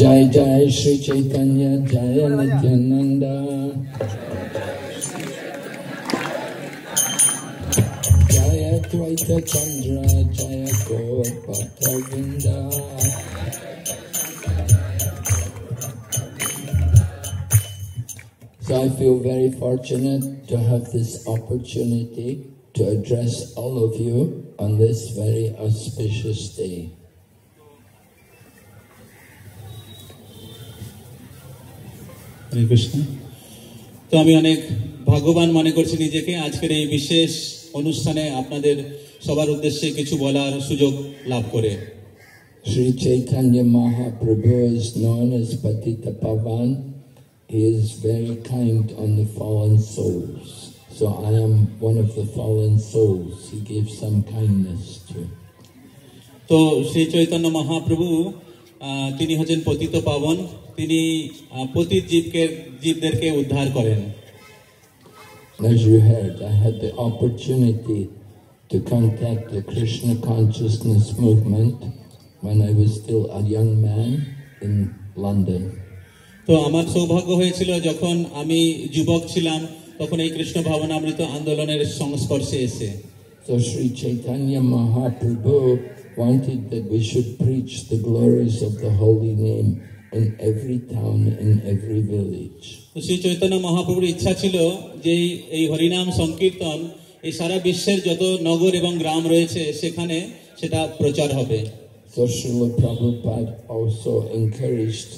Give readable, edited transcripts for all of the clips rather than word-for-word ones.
Jai Jai Shri Chaitanya Jaya Nityananda Jaya Dvaita Chandra Jaya Gaurapata Vrinda. So I feel very fortunate to have this opportunity to address all of you on this very auspicious day. হরে কৃষ্ণ। তো আমি অনেক ভাগ্যবান মনে করছি নিজেকে আজকের এই বিশেষ অনুষ্ঠানে আপনাদের সবার উদ্দেশ্যে কিছু বলার সুযোগ লাভ করে। Sri Chaitanya Mahaprabhu is known as Patita Pavan. He is very kind on the fallen souls. So I am one of the fallen souls. He gives some kindness to. তো শ্রী চৈতন্য মহাপ্রভু তিনি হচ্ছেন পতিত পাবন, তিনি পতিত জীবদেরকে উদ্ধার করেন। As you heard, I had the opportunity to contact the Krishna consciousness movement when I was still a young man in London. তো আমার সৌভাগ্য হয়েছিল যখন আমি যুবক ছিলাম তখন এই কৃষ্ণ ভাবনামৃত আন্দোলনের সংস্পর্শে এসে। So Sri Chaitanya Mahaprabhu wanted that we should preach the glories of the holy name in every town, in every village. তো শ্রী চৈতন্য মহাপ্রভুর ইচ্ছা ছিল যে এই হরিনাম সংকীর্তন এই সারা বিশ্বের যত নগর এবং গ্রাম রয়েছে সেখানে সেটা প্রচার হবে। So Srila Prabhupada also encouraged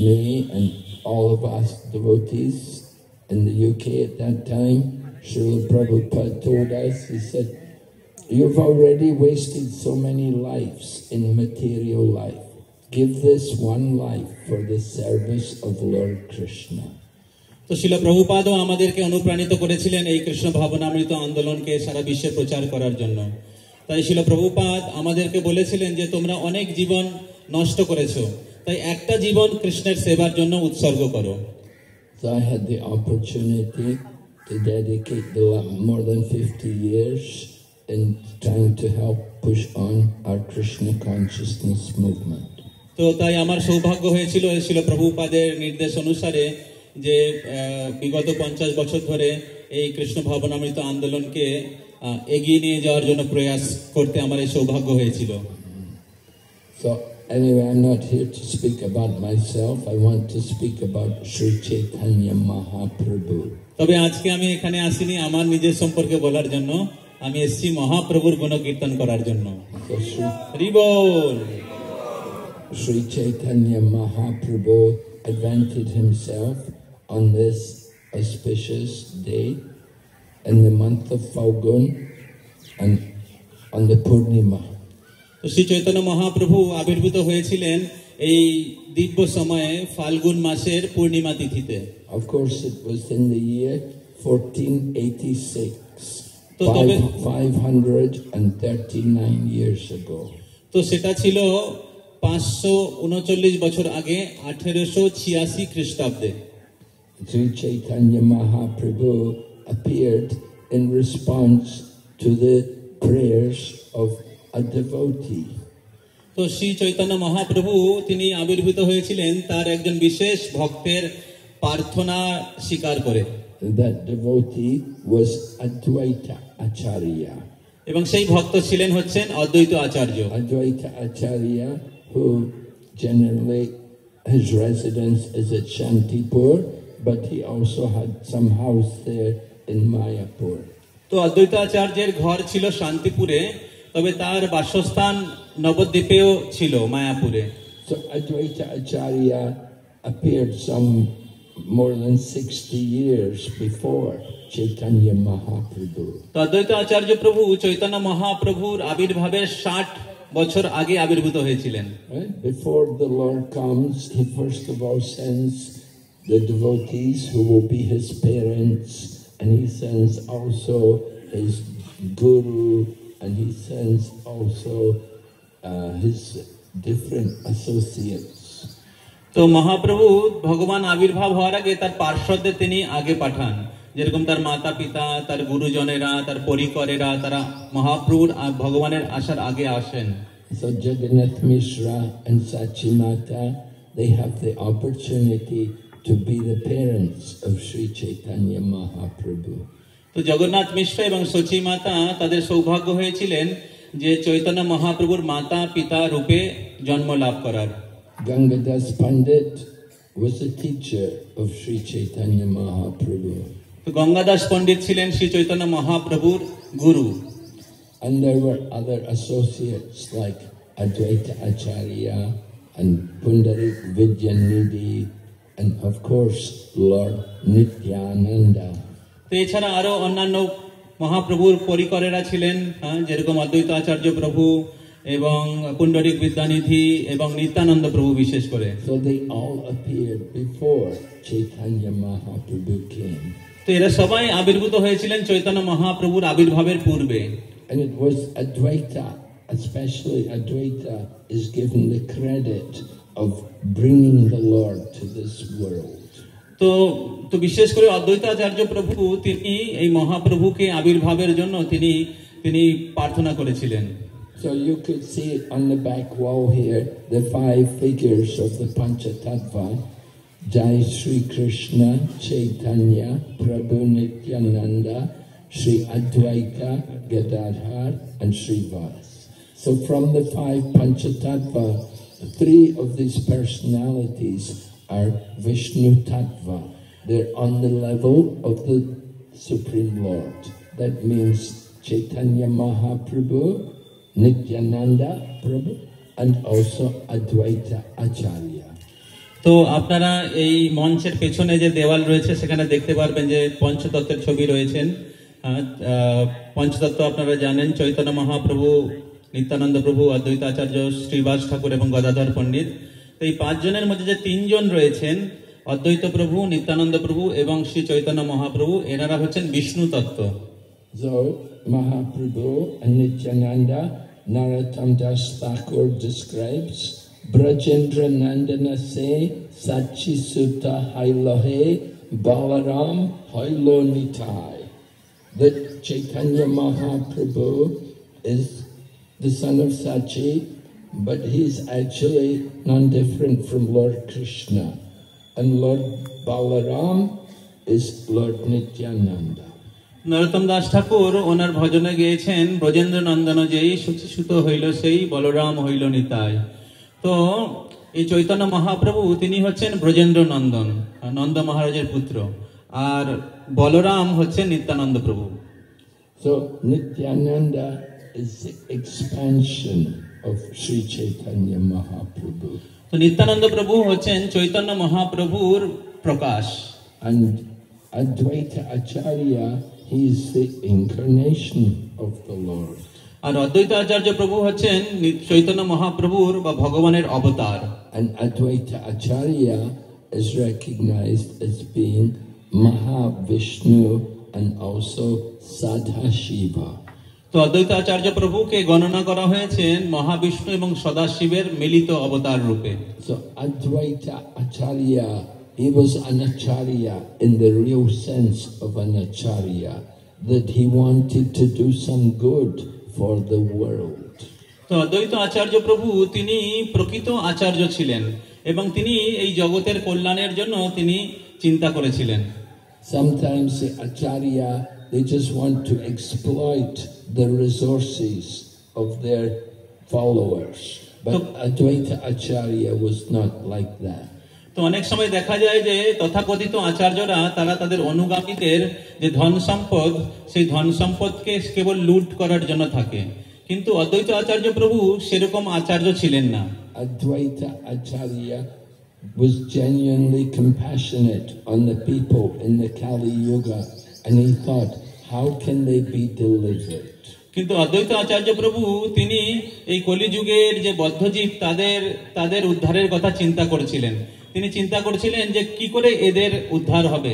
me and all of us devotees in the UK at that time. Srila Prabhupada told us, he said, "You've already wasted so many lives in material life. Give this one life for the service of Lord Krishna." তো শিল প্রভুপাদও আমাদেরকে অনুপ্রাণিত করেছিলেন এই কৃষ্ণ ভাবনামৃত আন্দোলনকে সারা বিশ্বে প্রচার করার জন্য। তাই শিল প্রভুপাদ আমাদেরকে বলেছিলেন যে তোমরা অনেক জীবন নষ্ট করেছো, তাই একটা জীবন কৃষ্ণের সেবার জন্য উৎসর্গ করো। So I had the opportunity to dedicate more than 50 years in trying to help push on our Krishna consciousness movement. তো তাই আমার সৌভাগ্য হয়েছিল শিল প্রভুপাদের নির্দেশ অনুসারে যে বিগত 50 বছর ধরে এই কৃষ্ণ ভাবনামৃত আন্দোলনকে এগিয়ে নিয়ে যাওয়ার জন্য প্রয়াস করতে আমার এই সৌভাগ্য হয়েছিল। So anyway, I'm not here to speak about myself. I want to speak about Sri Chaitanya Mahaprabhu. তবে আজকে আমি এখানে আসিনি আমার নিজের সম্পর্কে বলার জন্য, আমি এসেছি মহাপ্রভুর গুণকীর্তন করার জন্য। হরি বল। Sri Chaitanya Mahaprabhu advented himself on this auspicious day in the month of Falgun and on the Purnima. Shri Chaitanya Mahaprabhu আবির্ভূত হয়েছিলেন এই দিব্য সময়ে ফাল্গুন মাসের পূর্ণিমা তিথিতে। Of course, it was in the year 1486, 539 years ago. তো সেটা ছিল 539 বছর আগে 1886 খ্রিস্টাব্দে। Sri Chaitanya Mahaprabhu appeared in response to the prayers of a devotee. তো শ্রী চৈতন্য মহাপ্রভু তিনি আবির্ভূত হয়েছিলেন তার একজন বিশেষ ভক্তের প্রার্থনা স্বীকার করে। That devotee was Advaita Acharya. এবং সেই ভক্ত ছিলেন হচ্ছেন অদ্বৈত আচার্য। Advaita Acharya, who generally his residence is at Shantipur, but he also had some house there in Mayapur. তো অদ্বৈত আচার্যের ঘর ছিল শান্তিপুরে, তবে তার বাসস্থান নবদ্বীপেও ছিল মায়াপুরে। So Advaita Acharya appeared some more than 60 years before Chaitanya Mahaprabhu. তো অদ্বৈত আচার্য প্রভু চৈতন্য মহাপ্রভুর আবির্ভাবের 60 বছর আগে আবির্ভূত হয়েছিলেন। Before the Lord comes, he first of all sends the devotees who will be his parents, and he sends also his guru, and he sends also his different associates. তো মহাপ্রভু ভগবান আবির্ভাব হওয়ার আগে তার পার্শ্বদের তিনি আগে পাঠান, যেরকম তার মাতা পিতা, তার গুরুজনেরা, তার পরিকরেরা, তারা মহাপ্রভুর ভগবানের আসার আগে আসেন। So Jagannath Mishra and Sachimata, they have the opportunity to be the parents of Sri Chaitanya Mahaprabhu. তো জগন্নাথ মিশ্র এবং সচি মাতা তাদের সৌভাগ্য হয়েছিলেন যে চৈতন্য মহাপ্রভুর মাতা পিতা রূপে জন্ম লাভ করার। Gangadas Pandit was the teacher of Sri Chaitanya Mahaprabhu. তো গঙ্গাদাস পণ্ডিত ছিলেন শ্রী চৈতন্য মহাপ্রভুর গুরু। And there were other associates like Advaita Acharya and Pundarik Vidyanidhi and of course Lord Nityananda. তো এছাড়া আরো অন্যান্য মহাপ্রভুর পরিকরেরা ছিলেন, যেরকম অদ্বৈত আচার্য প্রভু এবং পুণ্ডরিক বিদ্যানিধি এবং নিত্যানন্দ প্রভু বিশেষ করে। So they all appeared before Chaitanya Mahaprabhu came. তো এরা সবাই আবির্ভূত হয়েছিলেন চৈতন্য মহাপ্রভুর আবির্ভাবের পূর্বে। And it was Advaita, especially Advaita, is given the credit of bringing the Lord to this world. তো তো বিশেষ করে অদ্বৈত আচার্য প্রভু তিনি এই মহাপ্রভুকে আবির্ভাবের জন্য তিনি প্রার্থনা করেছিলেন। So you could see it on the back wall here, the 5 figures of the Panchatattva, Jai Shri Krishna, Chaitanya, Prabhu Nityananda, Shri Advaita, Gadadhar, and Srivas. So from the 5 Panchatattva, 3 of these personalities are Vishnu Tattva. They're on the level of the Supreme Lord. That means Chaitanya Mahaprabhu, Nityananda Prabhu, and also Advaita Acharya. তো আপনারা এই মঞ্চের পেছনে যে দেওয়াল রয়েছে সেখানে দেখতে পারবেন যে পঞ্চতত্ত্বের ছবি রয়েছেন। পঞ্চতত্ত্ব আপনারা জানেন, চৈতন্য মহাপ্রভু, নিত্যানন্দ প্রভু, অদ্বৈত আচার্য, শ্রীবাস ঠাকুর এবং গদাধর পণ্ডিত। তো এই 5 জনের মধ্যে যে 3 জন রয়েছেন, অদ্বৈত প্রভু, নিত্যানন্দ প্রভু এবং শ্রী চৈতন্য মহাপ্রভু, এনারা হচ্ছেন বিষ্ণু তত্ত্ব। So Mahaprabhu and Nityananda, Narottam Das Thakur describes, Brajendra Nandana se Sachi Sutta Hailohe Balaram Hailo Nitai. That Chaitanya Mahaprabhu is the son of Sachi, but he is actually non-different from Lord Krishna. And Lord Balaram is Lord Nityananda. নরোত্তম দাস ঠাকুর ওনার ভজনে গেয়েছেন, ব্রজেন্দ্র নন্দন যেই সুচিসুত হইল সেই বলরাম হইল নিতাই। তো এই চৈতন্য মহাপ্রভু তিনি হচ্ছেন ব্রজেন্দ্র নন্দন, নন্দ মহারাজের পুত্র, আর বলরাম হচ্ছেন নিত্যানন্দ প্রভু। So Nityananda is the expansion of Sri Chaitanya Mahaprabhu. তো নিত্যানন্দ প্রভু হচ্ছেন চৈতন্য মহাপ্রভুর প্রকাশ। And Advaita Acharya, he is the incarnation of the Lord. আর অদ্বৈত আচার্য প্রভু হচ্ছেন চৈতন্য মহাপ্রভুর বা ভগবানের অবতার। And Advaita Acharya is recognized as being Mahavishnu and also Sadhashiva. তো অদ্বৈত আচার্য প্রভুকে গণনা করা হয়েছেন মহাবিষ্ণু এবং সদাশিবের মিলিত অবতার রূপে। So Advaita Acharya, he was an acharya in the real sense of an acharya, that he wanted to do some good for the world. তো অদ্বৈত আচার্য প্রভু তিনি প্রকৃত আচার্য ছিলেন এবং তিনি এই জগতের কল্যাণের জন্য তিনি চিন্তা করেছিলেন। Sometimes the acharya, they just want to exploit the resources of their followers. But Advaita Acharya was not like that. তো অনেক সময় দেখা যায় যে তথাকথিত আচার্যরা তারা তাদের অনুগামীদের যে ধন সম্পদ, সেই ধন সম্পদকে কেবল লুট করার জন্য থাকে, কিন্তু অদ্বৈত আচার্য প্রভু সেরকম আচার্য ছিলেন না। Advaita Acharya was genuinely compassionate on the people in the Kali Yuga, and he thought, how can they be delivered? কিন্তু অদ্বৈত আচার্য প্রভু তিনি এই কলিযুগের যে বদ্ধজীব তাদের উদ্ধারের কথা চিন্তা করেছিলেন। তিনি চিন্তা করেছিলেন যে কি করে এদের উদ্ধার হবে।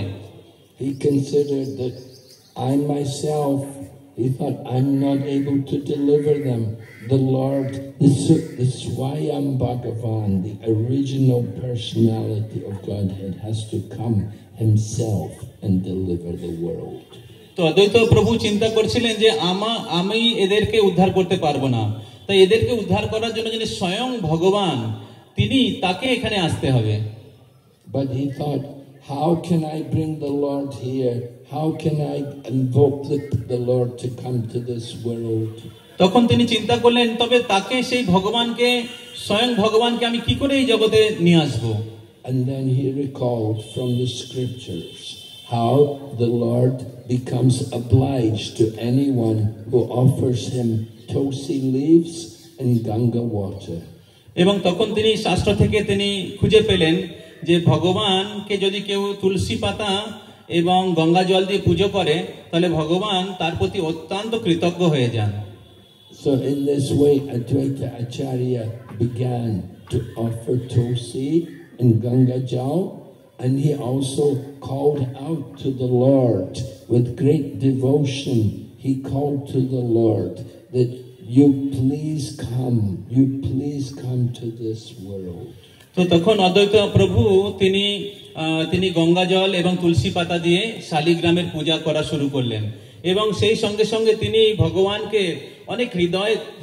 He considered that I myself, he thought, I'm not able to deliver them. The Lord, the Swayam Bhagavan, the original personality of Godhead, has to come himself and deliver the world. তো অদ্বৈত প্রভু চিন্তা করছিলেন যে আমি এদেরকে উদ্ধার করতে পারবো না, তাই এদেরকে উদ্ধার করার জন্য যিনি স্বয়ং ভগবান তিনি তাকে এখানে আসতে হবে। But he thought, how can I bring the Lord here? How can I invoke the Lord to come to this world? তখন তিনি চিন্তা করলেন, তবে তাকে সেই ভগবানকে স্বয়ং ভগবানকে আমি কি করে এই জগতে নিয়ে আসবো? And then he recalled from the scriptures how the Lord becomes obliged to anyone who offers him tulsi leaves and Ganga water. এবং তখন তিনি শাস্ত্র থেকে তিনি খুঁজে পেলেন যে ভগবানকে যদি কেউ তুলসী পাতা এবং গঙ্গা জল দিয়ে পুজো করে তাহলে ভগবান তার প্রতি অত্যন্ত কৃতজ্ঞ হয়ে যান। So in this way Advaita Acharya began to offer tulsi and Ganga jal, and he also called out to the Lord with great devotion. He called to the Lord that you please come to this world. তো তখন অদ্বৈত প্রভু তিনি গঙ্গা জল এবং তুলসী পাতা দিয়ে শালিগ্রামের পূজা করা শুরু করলেন এবং সেই সঙ্গে সঙ্গে তিনি ভগবানকে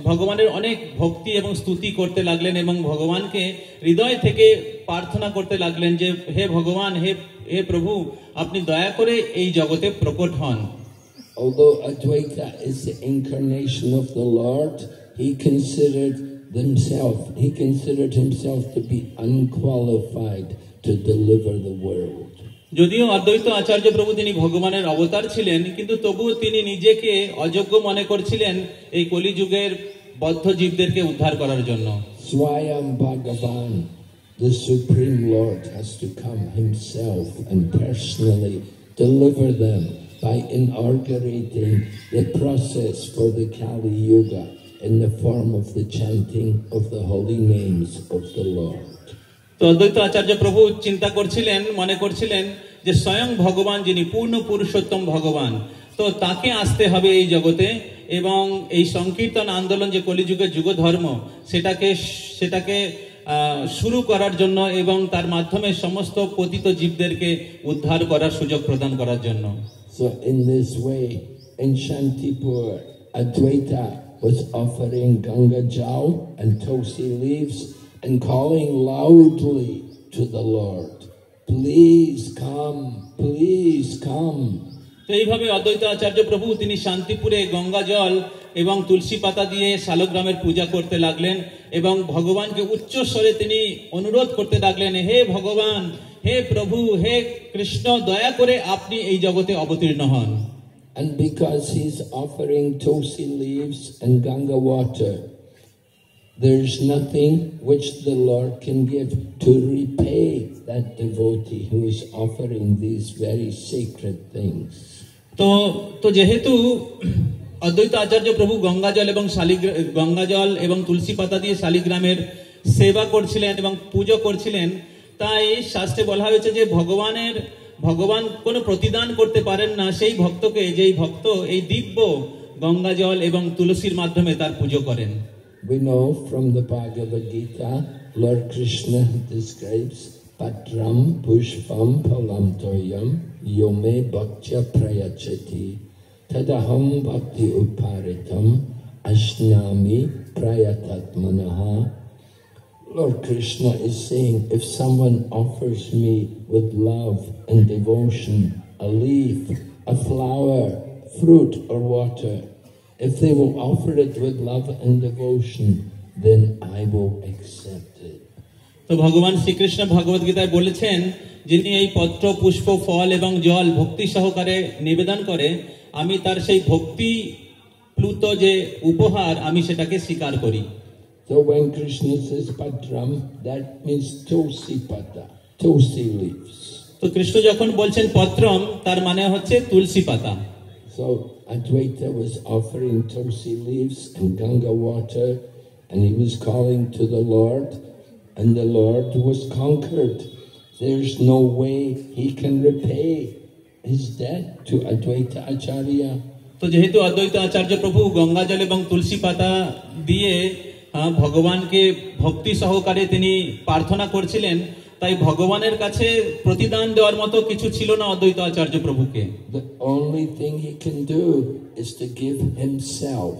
ভগবানের অনেক ভক্তি এবং স্তুতি করতে লাগলেন এবং ভগবানকে হৃদয় থেকে প্রার্থনা করতে লাগলেন যে হে ভগবান, হে প্রভু, আপনি দয়া করে এই জগতে প্রকট হন। Although Advaita is the incarnation of the Lord, he considered himself to be unqualified to deliver the world. যদিও অদ্বৈত আচার্য প্রভু তিনি ভগবানের অবতার ছিলেন, কিন্তু তবুও তিনি নিজেকে অযোগ্য মনে করছিলেন এই কলিযুগের বদ্ধ জীবদেরকে উদ্ধার করার জন্য। Swayam Bhagavan, the Supreme Lord, has to come himself and personally deliver them by inaugurating the process for the Kali Yuga in the form of the chanting of the holy names of the Lord. তো অদ্বৈত আচার্য প্রভু চিন্তা করছিলেন, মনে করছিলেন যে স্বয়ং ভগবান যিনি পূর্ণ পুরুষোত্তম ভগবান, তো তাকে আসতে হবে এই জগতে এবং এই সংকীর্তন আন্দোলন যে কলিযুগের যুগ ধর্ম সেটাকে শুরু করার জন্য এবং তার মাধ্যমে সমস্ত পতিত জীবদেরকে উদ্ধার করার সুযোগ প্রদান করার জন্য। So in this way, in Shantipur, Advaita was offering Ganga jal and tulsi leaves and calling loudly to the Lord, please come, please come. তো এইভাবে অদ্বৈত আচার্য প্রভু তিনি শান্তিপুরে গঙ্গা জল এবং তুলসী পাতা দিয়ে শালগ্রামের পূজা করতে লাগলেন এবং ভগবানকে উচ্চ স্বরে তিনি অনুরোধ করতে লাগলেন, হে ভগবান, হে প্রভু, হে কৃষ্ণ, দয়া করে আপনি এই জগতে অবতীর্ণ হন। And because he's offering tulsi leaves and Ganga water, there's nothing which the Lord can give to repay that devotee who is offering these very sacred things. তো যেহেতু অদ্বৈত আচার্য প্রভু গঙ্গা জল এবং তুলসী পাতা দিয়ে শালিগ্রামের সেবা করছিলেন এবং পুজো করছিলেন, তাই শাস্ত্রে বলা হয়েছে যে ভগবান কোনো প্রতিদান করতে পারেন না সেই ভক্তকে, যেই ভক্ত এই দিব্য গঙ্গা জল এবং তুলসীর মাধ্যমে তার পুজো করেন। We know from the Bhagavad Gita, Lord Krishna describes Patram Pushpam Phalam Toyam Yome Bhaktya Prayachati Tadaham Bhakti Uparitam Ashnami Prayatatmanaha. Lord Krishna is saying, if someone offers me with love and devotion a leaf, a flower, fruit or water, if they will offer it with love and devotion, then I will accept it. তো ভগবান শ্রীকৃষ্ণ ভগবদ গীতায় বলেছেন, যিনি এই পত্র, পুষ্প, ফল এবং জল ভক্তি সহকারে নিবেদন করে, আমি তার সেই ভক্তি প্লুত যে উপহার আমি সেটাকে স্বীকার করি। So when Krishna says Patram, that means tulsi pata, tulsi leaves. তো কৃষ্ণ যখন বলছেন পত্রম, তার মানে হচ্ছে তুলসী পাতা। So Advaita was offering tulsi leaves and Ganga water, and he was calling to the Lord, and the Lord was conquered. There's no way he can repay his debt to Advaita Acharya. তো যেহেতু অদ্বৈত আচার্য প্রভু গঙ্গা জল এবং তুলসী পাতা দিয়ে ভগবানকে ভক্তি সহকারে তিনি প্রার্থনা করছিলেন, তাই ভগবানের কাছে প্রতিদান দেওয়ার মতো কিছু ছিল না অদ্বৈত আচার্য প্রভুকে। The only thing he can do is to give himself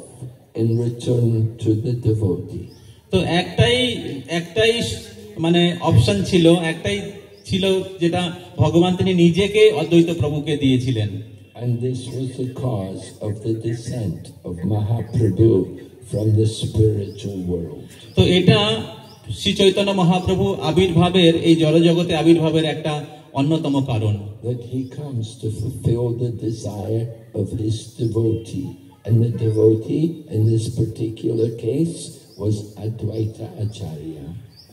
in return to the devotee. তো একটাই মানে অপশন ছিল, একটাই ছিল যেটা ভগবান তিনি নিজেকে অদ্বৈত প্রভুকে দিয়েছিলেন। And this was the cause of the descent of Mahaprabhu from the spiritual world. তো এটা শ্রী চৈতন্য মহাপ্রভু আবির্ভাবের, এই জড়জগতে আবির্ভাবের একটা অন্যতম কারণ। That he comes to fulfill the desire of his devotee. And the devotee in this particular case was Advaita Acharya.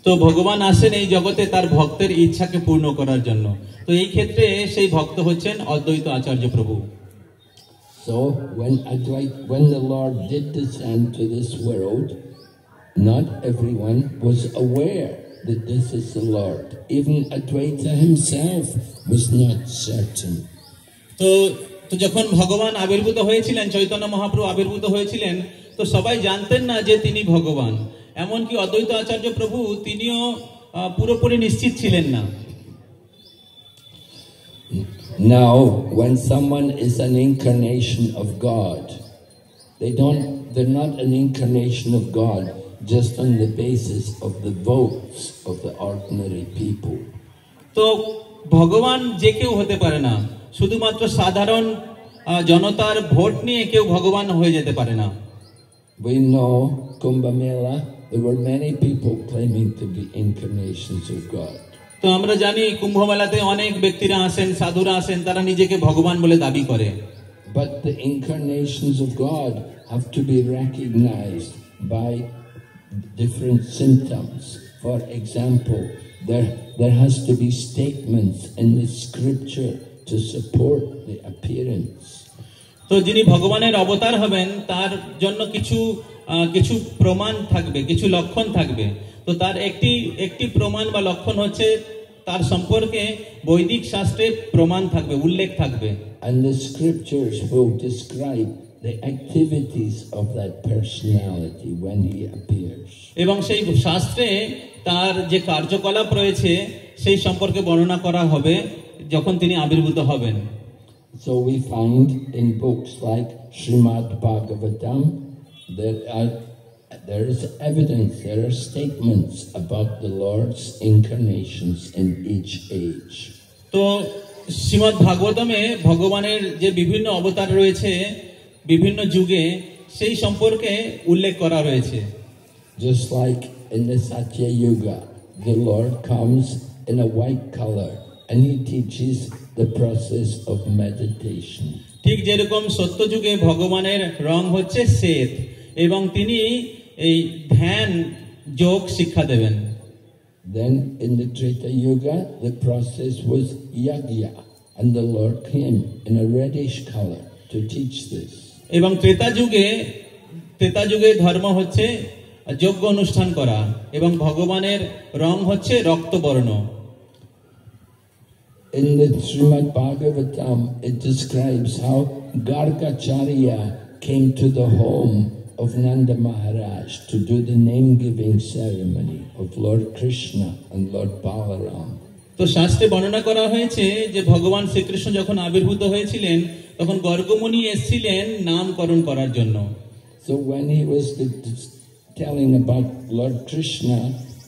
তো ভগবান আসেন এই জগতে তার ভক্তের ইচ্ছাকে পূর্ণ করার জন্য। তো এই ক্ষেত্রে সেই ভক্ত হচ্ছেন অদ্বৈত আচার্য প্রভু। So when the Lord did descend to this world, not everyone was aware that this is the Lord. Even Advaita himself was not certain. তো যখন ভগবান আবির্ভূত হয়েছিলেন, চৈতন্য মহাপ্রভু আবির্ভূত হয়েছিলেন, তো সবাই জানতেন না যে তিনি ভগবান। এমনকি অদ্বৈত আচার্য প্রভু তিনিও পুরোপুরি নিশ্চিত ছিলেন না। Now, when someone is an incarnation of God, they're not an incarnation of God just on the basis of the votes of the ordinary people. তো ভগবান যে কেউ হতে পারে না, শুধুমাত্র সাধারণ জনতার ভোট নিয়ে কেউ ভগবান হয়ে যেতে পারে না। We know Kumbh Mela, there were many people claiming to be incarnations of God. তো আমরা জানি কুম্ভ মেলাতে অনেক ব্যক্তিরা আসেন, সাধুরা আসেন, তারা নিজেকে ভগবান বলে দাবি করে। But the incarnations of God have to be recognized by different symptoms. For example, there has to be statements in the scripture to support the appearance. তো যিনি ভগবানের অবতার হবেন তার জন্য কিছু প্রমাণ থাকবে, কিছু লক্ষণ থাকবে। তো তার একটি প্রমাণ বা লক্ষণ হচ্ছে তার সম্পর্কে বৈদিক শাস্ত্রে প্রমাণ থাকবে, উল্লেখ থাকবে। And the scriptures will describe the activities of that personality when he appears. এবং সেই শাস্ত্রে তার যে কার্যকলাপ রয়েছে সেই সম্পর্কে বর্ণনা করা হবে যখন তিনি আবির্ভূত হবেন। So we find in books like Srimad Bhagavatam there is evidence, there are statements about the Lord's incarnations in each age. তো শ্রীমদ্ ভাগবতমে ভগবানের যে বিভিন্ন অবতার রয়েছে বিভিন্ন যুগে সেই সম্পর্কে উল্লেখ করা রয়েছে। Just like in the Satya Yuga, the Lord comes in a white color and he teaches the process of meditation. ঠিক যেরকম সত্যযুগে ভগবানের রং হচ্ছে শ্বেত এবং তিনি এই ধ্যান যোগ শিক্ষা দেবেন। Then in the Treta Yuga the process was yagya and the Lord came in a reddish color to teach this. এবং ত্রেতা যুগে ধর্ম হচ্ছে যজ্ঞ অনুষ্ঠান করা এবং ভগবানের রং হচ্ছে রক্তবর্ণ। In the Srimad Bhagavatam it describes how Gargacharya came to the home of Nanda Maharaj to do the name-giving ceremony of Lord Krishna and Lord Balaram. তো শাস্ত্রে বর্ণনা করা হয়েছে যে ভগবান শ্রীকৃষ্ণ যখন আবির্ভূত হয়েছিলেন তখন গর্গমুনি এসেছিলেন নামকরণ করার জন্য। So when he was telling about Lord Krishna,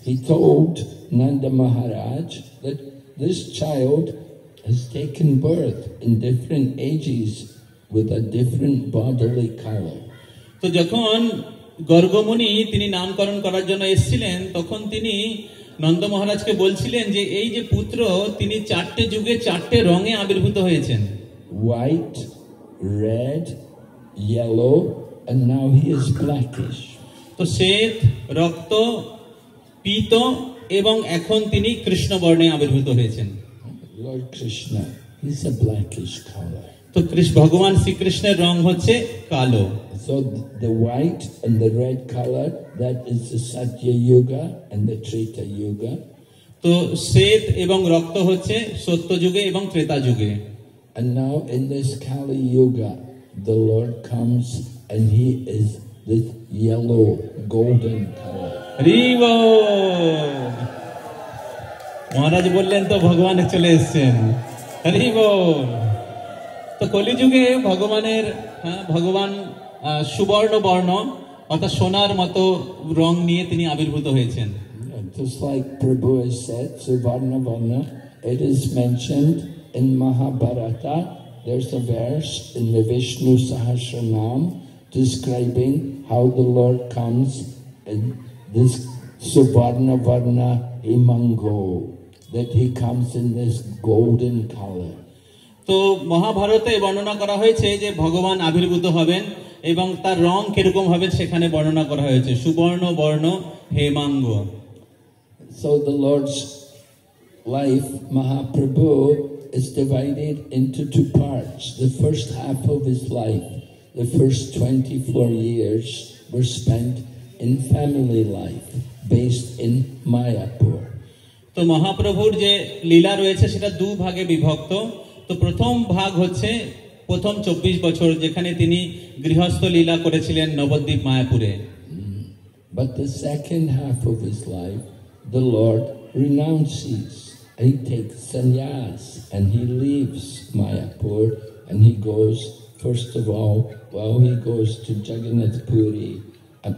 he told Nanda Maharaj that this child has taken birth in different ages with a different bodily color. তো যখন গর্গমুনি তিনি নামকরণ করার জন্য এসেছিলেন তখন তিনি নন্দ মহারাজকে বলছিলেন যে এই যে পুত্র তিনি 4টে যুগে 4টে রঙে আবির্ভূত হয়েছেন, white, red, yellow, and now he is blackish. তো শ্বেত, রক্ত, পীত এবং এখন তিনি কৃষ্ণ বর্ণে আবির্ভূত হয়েছেন। Lord Krishna, he's a blackish color. তো ভগবান শ্রীকৃষ্ণের রং হচ্ছে কালো। So the white and the red color, that is the Satya Yuga and the Treta Yuga. তো শ্বেত এবং রক্ত হচ্ছে সত্য যুগে এবং ত্রেতা যুগে। And now in this Kali Yuga, the Lord comes and he is this yellow, golden color. হরিবো মহারাজ বললেন তো ভগবান চলে এসেছেন। হরিবো তো কলিযুগে ভগবান সুবর্ণ বর্ণ অর্থাৎ সোনার মতো রং নিয়ে তিনি আবির্ভূত হয়েছেন। Just like Prabhu has said, Suvarna Varna, it is mentioned in Mahabharata. There's a verse in the Vishnu Sahasranam describing how the Lord comes in this Suvarna Varna Himango, that he comes in this golden color. তো মহাভারতে বর্ণনা করা হয়েছে যে ভগবান আবির্ভূত হবেন এবং তার রং কিরকম হবে সেখানে বর্ণনা করা হয়েছে সুবর্ণ বর্ণ Hemanga. So the Lord's life, Mahaprabhu, is divided into two parts. The first half of his life, the first 24 years, were spent in family life, based in Mayapur. তো মহাপ্রভুর যে লীলা রয়েছে সেটা দু ভাগে বিভক্ত। তো প্রথম ভাগ হচ্ছে প্রথম 24 বছর যেখানে তিনি গৃহস্থ লীলা করেছিলেন নবদ্বীপ মায়াপুরে। But the second half of his life, the Lord renounces. He takes sannyas and he leaves Mayapur and he goes, first of all, he goes to Jagannath Puri.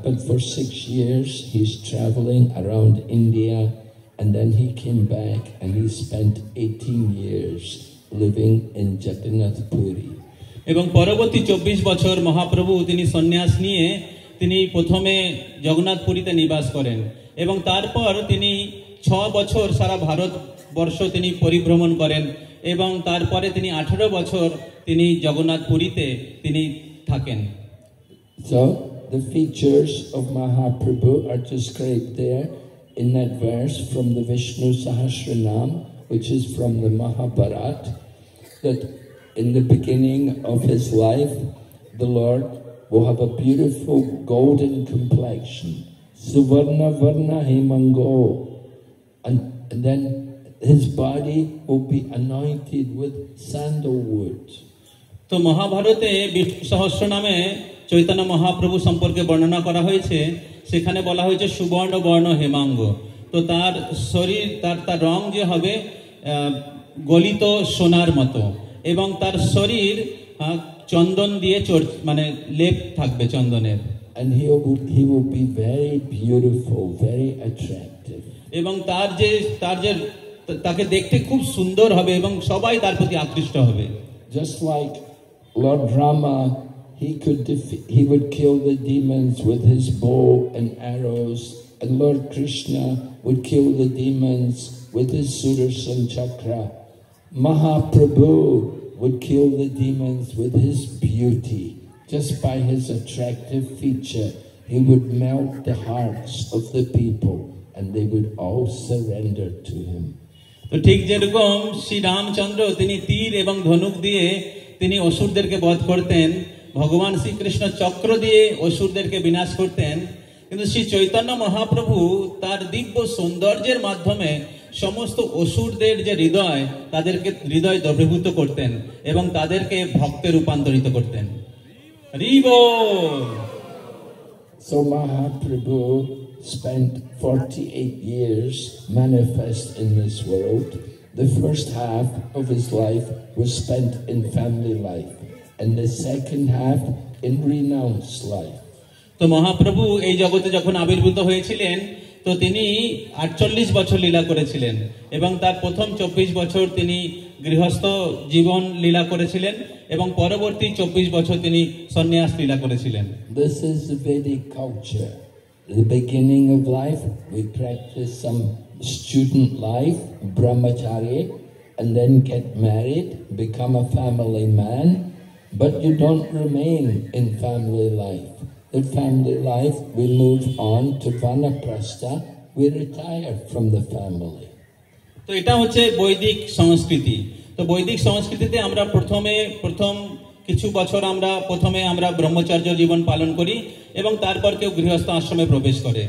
But for 6 years he's traveling around India, and then he came back and he spent 18 years living in Jagannath Puri. এবং পরবর্তী 24 বছর মহাপ্রভু তিনি সন্ন্যাস নিয়ে তিনি প্রথমে জগন্নাথপুরীতে নিবাস করেন এবং তারপর তিনি 6 বছর সারা ভারতবর্ষ তিনি পরিভ্রমণ করেন এবং তারপরে তিনি 18 বছর তিনি জগন্নাথপুরীতে তিনি থাকেন। So the features of Mahaprabhu are described there in that verse from the Vishnu Sahasranam, which is from the Mahabharata, that in the beginning of his life, the Lord will have a beautiful golden complexion, Suvarna Varna Himango, and then his body will be anointed with sandalwood. তো মহাভারতে বিষ্ণু সহস্রনামে চৈতন্য মহাপ্রভু সম্পর্কে বর্ণনা করা হয়েছে, সেখানে বলা হয়েছে সুবর্ণ বর্ণ হেমাঙ্গ। তো তার শরীর তার রং যে হবে গলিত সোনার মতো এবং তার শরীর চন্দন দিয়ে মানে লেপ থাকবে চন্দনের। And he will be very beautiful, very attractive. এবং তাকে দেখতে খুব সুন্দর হবে এবং সবাই তার প্রতি আকৃষ্ট হবে। Just like Lord Rama, he would kill the demons with his bow and arrows, and Lord Krishna would kill the demons with his Sudarshan chakra. Mahaprabhu would kill the demons with his beauty. Just by his attractive feature, he would melt the hearts of the people and they would all surrender to him. তো ঠিক যেরকম শ্রী রামচন্দ্র তিনি তীর এবং ধনুক দিয়ে তিনি অসুরদেরকে বধ করতেন, ভগবান শ্রীকৃষ্ণ চক্র দিয়ে অসুরদেরকে বিনাশ করতেন, কিন্তু শ্রী চৈতন্য মহাপ্রভু তার দিব্য সৌন্দর্যের মাধ্যমে সমস্ত অসুরদের যে হৃদয় তাদেরকে হৃদয় দ্রবীভূত করতেন এবং তাদেরকে ভক্তে রূপান্তরিত করতেন। So Mahaprabhu spent 48 years manifest in this world. The first half of his life was spent in family life, and the second half in renounced life. তো মহাপ্রভু এই জগতে যখন আবির্ভূত হয়েছিলেন তো তিনি 48 বছর লীলা করেছিলেন এবং তার প্রথম 24 বছর তিনি গৃহস্থ জীবন লীলা করেছিলেন এবং পরবর্তী 24 বছর তিনি সন্ন্যাস লীলা করেছিলেন। This is the Vedic culture. The beginning of life, we practice some student life, brahmacharya, and then get married, become a family man, but you don't remain in family life. In family life, we move on to vanaprastha, we retire from the family. তো এটা হচ্ছে বৈদিক সংস্কৃতি। তো বৈদিক সংস্কৃতিতে আমরা প্রথম কিছু বছর প্রথমে আমরা ব্রহ্মচর্য জীবন পালন করি এবং তারপর কেউ গৃহস্থ আশ্রমে প্রবেশ করে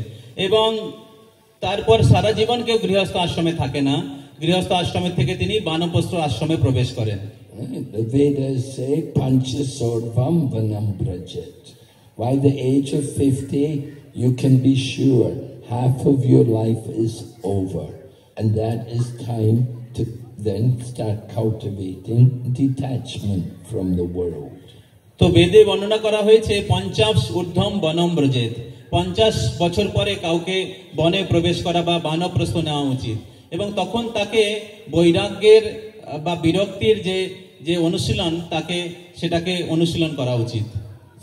এবং তারপর সারা জীবন কেউ গৃহস্থ আশ্রমে থাকে না, গৃহস্থ আশ্রমের থেকে তিনি বানপ্রস্থ আশ্রমে প্রবেশ করেন। The Vedas say panchasorvam vanam brajet. By the age of 50, you can be sure half of your life is over, and that is time to then start cultivating detachment from the world. তো বেদে বর্ণনা করা হয়েছে 50 ঊর্ধ্বম বনম ব্রজেত, 50 বছর পরে কাউকে বনে প্রবেশ করা বা বানপ্রস্থ নেওয়া উচিত, এবং তখন তাকে বৈরাগ্যের বা বিরক্তির যে অনুশীলন সেটাকে অনুশীলন করা উচিত।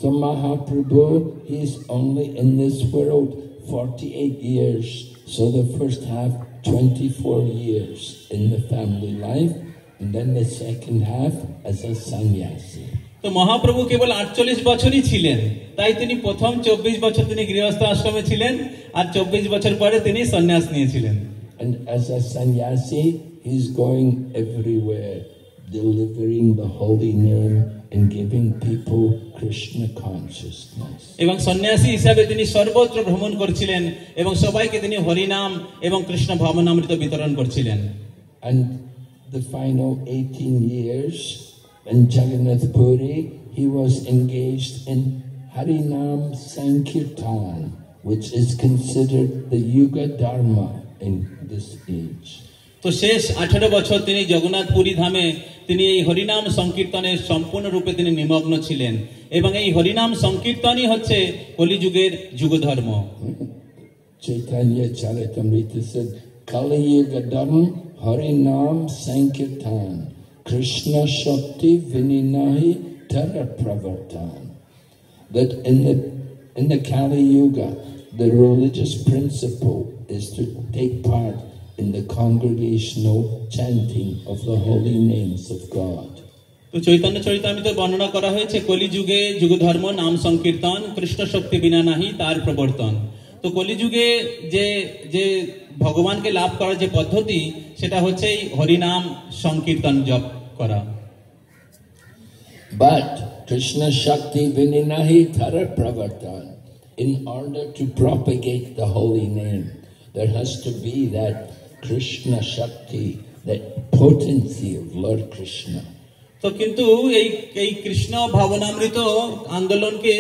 So Mahaprabhu, he is only in this world 48 years, so the first half 24 years in the family life, and then the second half as a sannyasi. তো মহাপ্রভু কেবল 48 বছরই ছিলেন, তাই তিনি প্রথম 24 বছর তিনি গৃহস্থ আশ্রমে ছিলেন, আর 24 বছর পরে তিনি সন্ন্যাস নিয়েছিলেন। And as a sannyasi, he is going everywhere, delivering the holy name and giving people Krishna consciousness. এবং সন্ন্যাসী হিসাবে তিনি সর্বত্র ভ্রমণ করছিলেন এবং সবাইকে তিনি হরিনাম এবং কৃষ্ণ ভাবনামৃত বিতরণ করছিলেন। And the final 18 years in Jagannath Puri, he was engaged in Harinam Sankirtan, which is considered the Yuga Dharma in this age. তো শেষ 18 বছর তিনি জগন্নাথ পুরী ধামে তিনি এই হরিনাম সংকীর্তনে সম্পূর্ণ রূপে তিনি নিমগ্ন ছিলেন, এবং এই হরিনাম সংকীর্তনই হচ্ছে কলিযুগের যুগধর্ম। Chaitanya Charitamrita said, Kali Yuga Dharma Harinam Sankirtan Krishna Shakti Vininahi Tara Pravartan. That in the Kali Yuga, the religious principle is to take part in the congregational chanting of the holy names of God. তো চৈতন্য চরিতামৃতে বর্ণনা করা হয়েছে কলিযুগে যুগধর্ম নাম সংকীর্তন, কৃষ্ণ শক্তি বিনা নাহি তার প্রবর্তন। তো কলিযুগে যে ভগবানকে লাভ করার যে পদ্ধতি, সেটা হচ্ছে এই হরিনাম সংকীর্তন জপ করা। But Krishna Shakti Vininahi Tara Pravartan. In order to propagate the holy name, there has to be that Krishna Shakti, that potency of Lord Krishna. তো কিন্তু এই কৃষ্ণ ভাবনামৃত আন্দোলনকে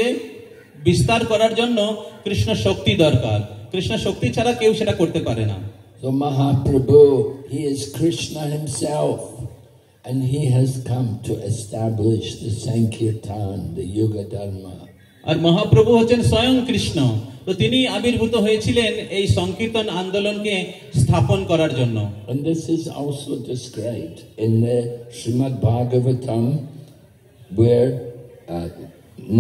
বিস্তার করার জন্য কৃষ্ণ শক্তি দরকার। কৃষ্ণ শক্তি ছাড়া কেউ সেটা করতে পারে না। So Mahaprabhu, he is Krishna himself, and he has come to establish the Sankirtan, the Yuga Dharma. আর মহাপ্রভু হচ্ছেন স্বয়ং কৃষ্ণ, তো তিনি আবির্ভূত হয়েছিলেন এই সংকীর্তন আন্দোলনকে স্থাপন করার জন্য। And this is also described in the Srimad Bhagavatam, where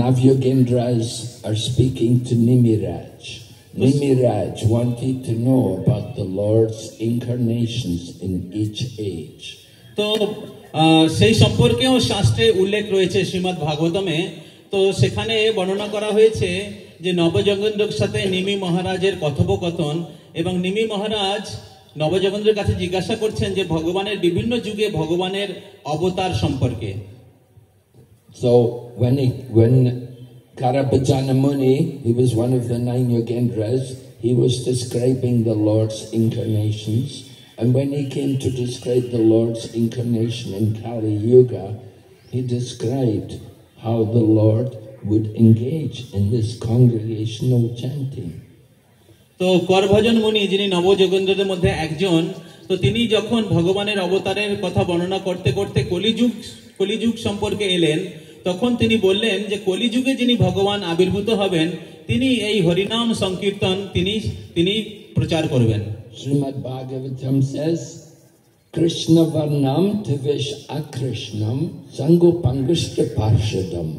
Navyogendras are speaking to Nimiraj. Nimiraj wanted to know about the Lord's incarnations in each age. তো সেই সম্পর্কেও শাস্ত্রে উল্লেখ রয়েছে শ্রীমদ্ ভাগবতমে। তো সেখানে বর্ণনা করা হয়েছে যে নবযোগেন্দ্রের সাথে নিমি মহারাজের কথোপকথন, এবং নিমি মহারাজ নবযোগেন্দ্রের কাছে জিজ্ঞাসা করছেন যে ভগবানের বিভিন্ন যুগে ভগবানের অবতার সম্পর্কে। So when Karabhajana Muni, he was one of the 9 Yogendras, he was describing the Lord's incarnations, and when he came to describe the Lord's incarnation in Kali Yuga, he described how the Lord would engage in this congregational chanting. তো করভজন মুনি, যিনি নবযোগেন্দ্রদের মধ্যে একজন, তো তিনি যখন ভগবানের অবতারের কথা বর্ণনা করতে করতে কলিযুগ সম্পর্কে এলেন, তখন তিনি বললেন যে কলিযুগে যিনি ভগবান আবির্ভূত হবেন, তিনি এই হরিনাম সংকীর্তন তিনি প্রচার করবেন। Srimad Bhagavatam says, Krishna varnam tivish akrishnam sangopangushta parshadam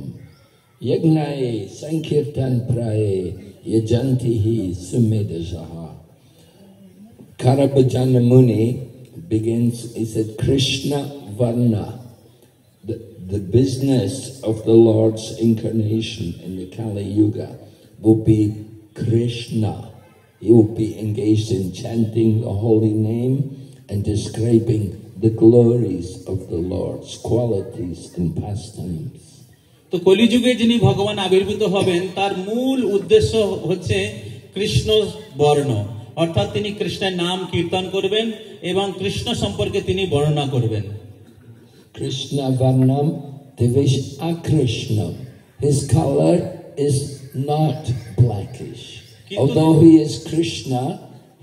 yagnaye sankirtan praye yajantihi sumedajaha. Karabhajana Muni begins, he said, Krishna varna, the business of the Lord's incarnation in the Kali Yuga will be Krishna. He will be engaged in chanting the holy name and describing the glories of the Lord's qualities and pastimes. তো কলিযুগে যিনি ভগবান আবির্ভূত হবেন, তার মূল উদ্দেশ্য হচ্ছে কৃষ্ণ বর্ণ, অর্থাৎ তিনি কৃষ্ণের নাম কীর্তন করবেন এবং কৃষ্ণ সম্পর্কে তিনি বর্ণনা করবেন। Krishna varnam divish akrishnam. His color is not blackish. Although he is Krishna,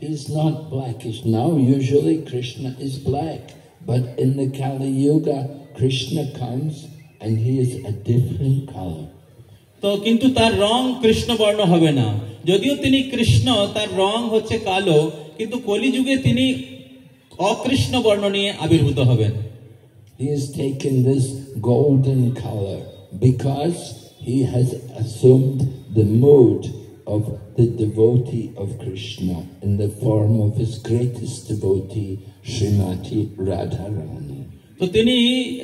he is not blackish. Now usually Krishna is black, but in the Kali Yuga, Krishna comes and he is a different color. তো কিন্তু তার রং কৃষ্ণ বর্ণ হবে না, যদিও তিনি কৃষ্ণ, তার রং হচ্ছে কালো, কিন্তু কলিযুগে তিনি অকৃষ্ণ বর্ণ নিয়ে আবির্ভূত হবেন। He has taken this golden color because he has assumed the mood of the devotee of Krishna in the form of his greatest devotee, Srimati Radharani. তো তিনি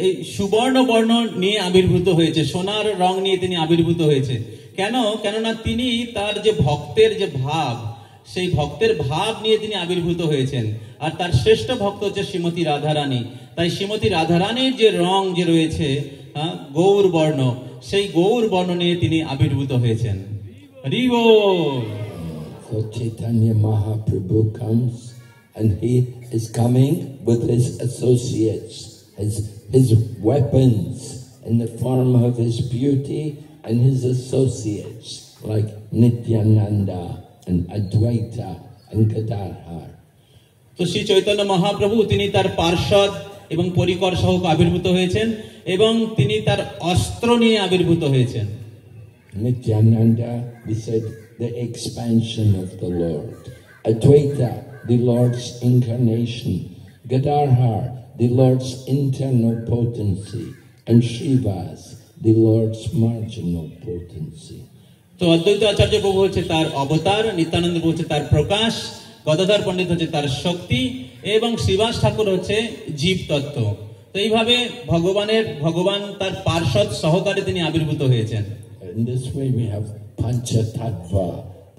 এই সুবর্ণ বর্ণ নিয়ে আবির্ভূত হয়েছে, সোনার রং নিয়ে তিনি আবির্ভূত হয়েছে। কেননা তিনি তার যে ভক্তের যে ভাব, সেই ভক্তের ভাব নিয়ে তিনি আবির্ভূত হয়েছেন, আর তার শ্রেষ্ঠ ভক্ত হচ্ছে শ্রীমতী রাধারানী। তাই শ্রীমতী রাধারানীর যে রং যে রয়েছে গৌর বর্ণ, সেই গৌর বর্ণ নিয়ে তিনি আবির্ভূত হয়েছেন। হরি বল। So Chaitanya Mahaprabhu comes, and he is coming with his associates, his weapons in the form of his beauty, and his associates like Nityananda and Advaita and Gadadhar. তো শ্রী চৈতন্য মহাপ্রভু তিনি তার পার্ষদ এবং পরিকর সহ আবির্ভূত হয়েছেন, এবং তিনি তার অস্ত্র নিয়ে আবির্ভূত হয়েছেন। Nityananda, we said, the expansion of the Lord. Advaita, the Lord's incarnation. Gadadhar, the Lord's internal potency. And Srivas, the Lord's marginal potency. তো অদ্বৈত আচার্য প্রভু হচ্ছে তার অবতার, নিত্যানন্দ প্রভু হচ্ছে তার প্রকাশ, গদাধর পণ্ডিত হচ্ছে তার শক্তি, এবং শ্রীবাস ঠাকুর হচ্ছে জীব তত্ত্ব। তো এইভাবে ভগবান তার পার্ষদ সহকারে তিনি আবির্ভূত হয়েছেন। In this way we have Panchatattva,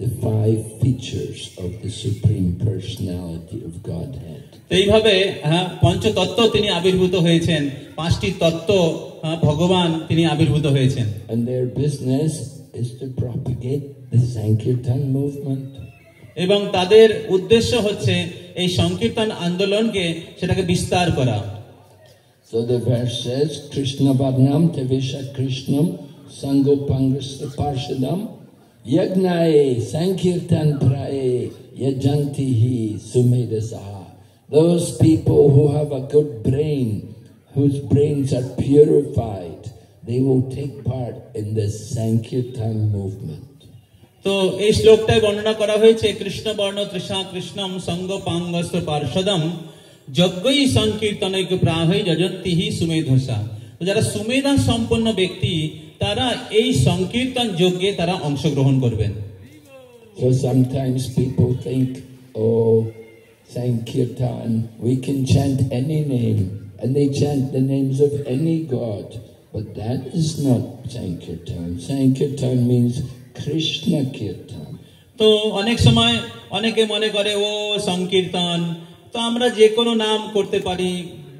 the 5 features of the Supreme Personality of Godhead. তো এইভাবে পঞ্চতত্ত্ব তিনি আবির্ভূত হয়েছেন, 5টি তত্ত্ব ভগবান তিনি আবির্ভূত হয়েছেন। And their business is to propagate the Sankirtan movement. এবং তাদের উদ্দেশ্য হচ্ছে এই সংকীর্তন আন্দোলনকে সেটাকে বিস্তার করা। So the verse says, Krishna Varnam Tevisha Krishnam Sangopangrasta Parshadam Yagnae Sankirtan Prae Yajantihi Sumedasaha. Those people who have a good brain, whose brains are purified, they will take part in this Sankirtan movement. তো এই শ্লোকটায় বর্ণনা করা হয়েছে কৃষ্ণ বর্ণ তৃষা কৃষ্ণম সঙ্গ পাঙ্গস্ত পার্ষদম যজ্ঞই সংকীর্তনৈক প্রাহৈ যজন্তিহি সুমেধসা। যারা সুমেধা সম্পন্ন ব্যক্তি তারা এই সংকীর্তন যজ্ঞে তারা অংশগ্রহণ করবেন। So sometimes people think, oh, Sankirtan, we can chant any name, and they chant the names of any god, but that is not Sankirtan. Sankirtan means Krishna Kirtan. তো অনেক সময় অনেকে মনে করে ও সংকীর্তন, তো আমরা যে কোনো নাম করতে পারি,